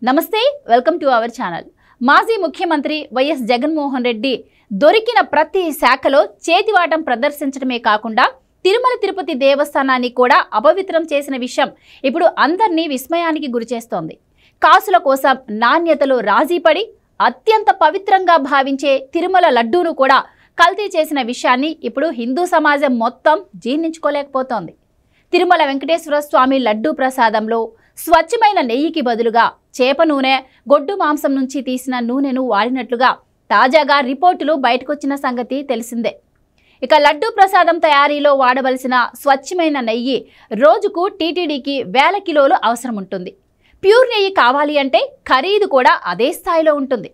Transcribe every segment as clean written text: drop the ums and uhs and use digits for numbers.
నమస్తే, welcome to our channel. మాజీ ముఖ్యమంత్రి వైఎస్ జగన్మోహన్ రెడ్డి దొరికిన ప్రతి శాఖలో చేతివాటం ప్రదర్శించడమే కాకుండా తిరుమల తిరుపతి దేవస్థానాన్ని కూడా అపవిత్రం చేసిన విషయం ఇప్పుడు అందరినీ విస్మయానికి గురిచేస్తోంది. కాసుల కోసం నాణ్యతలో రాజీపడి అత్యంత పవిత్రంగా భావించే తిరుమల లడ్డూను కూడా కల్తీ చేసిన విషయాన్ని ఇప్పుడు హిందూ సమాజం మొత్తం జీర్ణించుకోలేకపోతోంది. తిరుమల వెంకటేశ్వర స్వామి లడ్డూ ప్రసాదంలో స్వచ్ఛమైన నెయ్యికి బదులుగా చేప నూనె, గొడ్డు మాంసం నుంచి తీసిన నూనెను వాడినట్లుగా తాజాగా రిపోర్టులు బయటకొచ్చిన సంగతి తెలిసిందే. ఇక లడ్డూ ప్రసాదం తయారీలో వాడవలసిన స్వచ్ఛమైన నెయ్యి రోజుకు టీటీడీకి 1000 కిలోలు అవసరం ఉంటుంది. ప్యూర్ నెయ్యి కావాలి అంటే ఖరీదు కూడా అదే స్థాయిలో ఉంటుంది.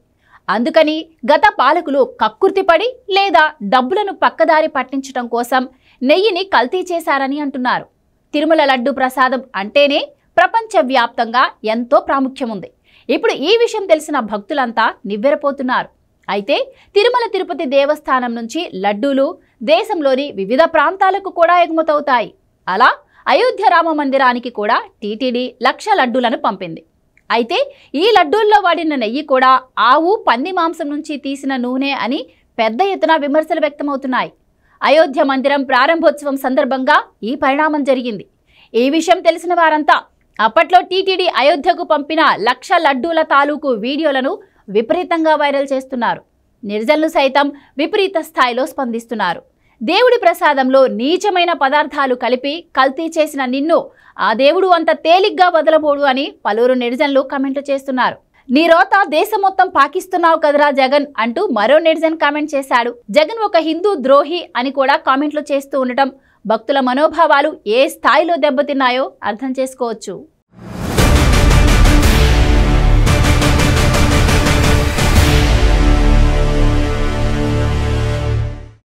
అందుకని గత పాలకులు కక్కుర్తిపడి లేదా డబ్బులను పక్కదారి పట్టించడం కోసం నెయ్యిని కల్తీ చేశారని అంటున్నారు. తిరుమల లడ్డూ ప్రసాదం అంటేనే ప్రపంచవ్యాప్తంగా ఎంతో ప్రాముఖ్యం ఉంది. ఇప్పుడు ఈ విషయం తెలిసిన భక్తులంతా నివ్వెరపోతున్నారు. అయితే తిరుమల తిరుపతి దేవస్థానం నుంచి లడ్డూలు దేశంలోని వివిధ ప్రాంతాలకు కూడా ఎగుమతవుతాయి. అలా అయోధ్య రామ మందిరానికి కూడా టీటీడీ 1,00,000 లడ్డూలను పంపింది. అయితే ఈ లడ్డూల్లో వాడిన నెయ్యి కూడా ఆవు, పంది మాంసం నుంచి తీసిన నూనె అని పెద్ద ఎత్తున విమర్శలు వ్యక్తమవుతున్నాయి. అయోధ్య మందిరం ప్రారంభోత్సవం సందర్భంగా ఈ పరిణామం జరిగింది. ఈ విషయం తెలిసిన వారంతా అప్పట్లో టీటీడీ అయోధ్యకు పంపిన 1,00,000 లడ్డూల తాలూకు వీడియోలను విపరీతంగా వైరల్ చేస్తున్నారు. నిర్జనులు సైతం విపరీత స్థాయిలో స్పందిస్తున్నారు. దేవుడి ప్రసాదంలో నీచమైన పదార్థాలు కలిపి కల్తీ చేసిన నిన్ను ఆ దేవుడు అంత తేలిగ్గా వదలబోడు అని పలువురు నిర్జనులు కామెంట్లు చేస్తున్నారు. నీ రోత దేశం మొత్తం పాకిస్తున్నావు కదరా జగన్ అంటూ మరో నిర్జన్ కామెంట్ చేశాడు. జగన్ ఒక హిందూ ద్రోహి అని కూడా కామెంట్లు చేస్తూ ఉండటం భక్తుల మనోభావాలు ఏ స్థాయిలో దెబ్బతిన్నాయో అర్థం చేసుకోవచ్చు.